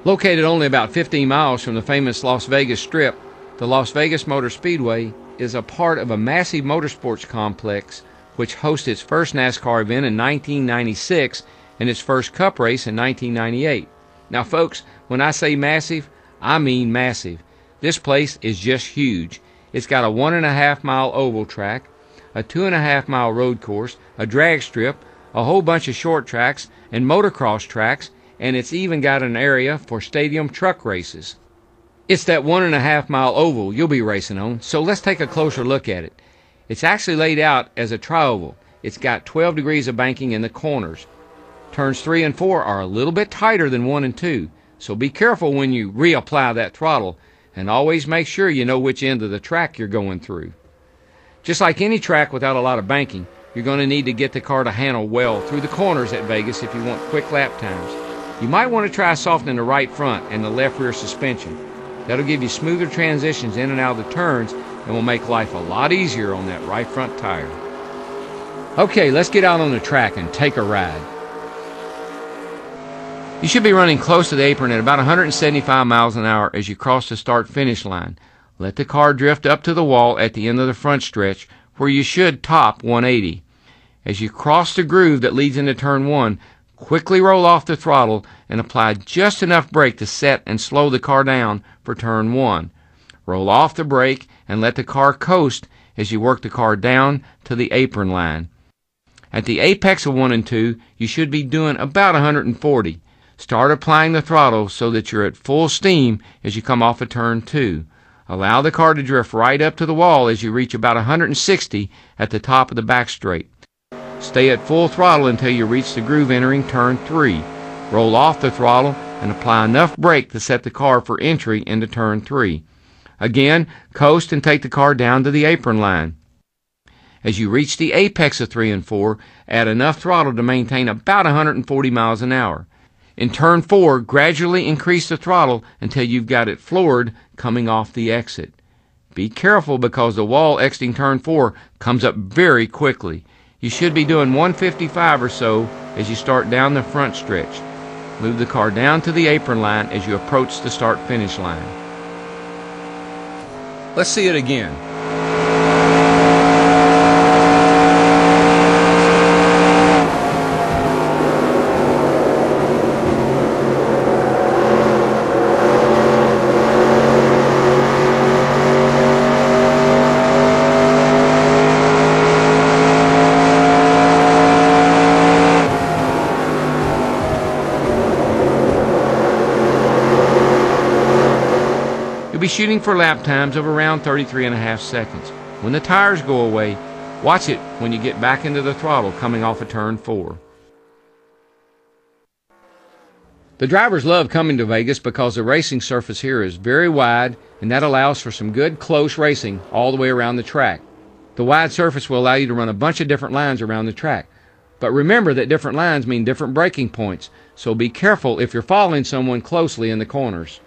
Located only about 15 miles from the famous Las Vegas Strip, the Las Vegas Motor Speedway is a part of a massive motorsports complex which hosts its first NASCAR event in 1996 and its first Cup race in 1998. Now folks, when I say massive, I mean massive. This place is just huge. It's got a 1.5 mile oval track, a 2.5 mile road course, a drag strip, a whole bunch of short tracks and motocross tracks, and it's even got an area for stadium truck races. It's that 1.5 mile oval you'll be racing on, so let's take a closer look at it. It's actually laid out as a tri-oval. It's got 12 degrees of banking in the corners. Turns 3 and 4 are a little bit tighter than 1 and 2, so be careful when you reapply that throttle, and always make sure you know which end of the track you're going through. Just like any track without a lot of banking, you're going to need to get the car to handle well through the corners at Vegas if you want quick lap times. You might want to try softening the right front and the left rear suspension. That'll give you smoother transitions in and out of the turns and will make life a lot easier on that right front tire. Okay, let's get out on the track and take a ride. You should be running close to the apron at about 175 miles an hour as you cross the start-finish line. Let the car drift up to the wall at the end of the front stretch where you should top 180. As you cross the groove that leads into turn 1, quickly roll off the throttle and apply just enough brake to set and slow the car down for turn 1. Roll off the brake and let the car coast as you work the car down to the apron line. At the apex of 1 and 2, you should be doing about 140. Start applying the throttle so that you're at full steam as you come off of turn 2. Allow the car to drift right up to the wall as you reach about 160 at the top of the back straight. Stay at full throttle until you reach the groove entering turn 3. Roll off the throttle and apply enough brake to set the car for entry into turn 3. Again, coast and take the car down to the apron line. As you reach the apex of 3 and 4, add enough throttle to maintain about 140 miles an hour. In turn 4, gradually increase the throttle until you've got it floored coming off the exit. Be careful because the wall exiting turn 4 comes up very quickly. You should be doing 155 or so as you start down the front stretch. Move the car down to the apron line as you approach the start-finish line. Let's see it again. You'll be shooting for lap times of around 33.5 seconds. When the tires go away, watch it when you get back into the throttle coming off of turn 4. The drivers love coming to Vegas because the racing surface here is very wide, and that allows for some good close racing all the way around the track. The wide surface will allow you to run a bunch of different lines around the track. But remember that different lines mean different braking points, so be careful if you're following someone closely in the corners.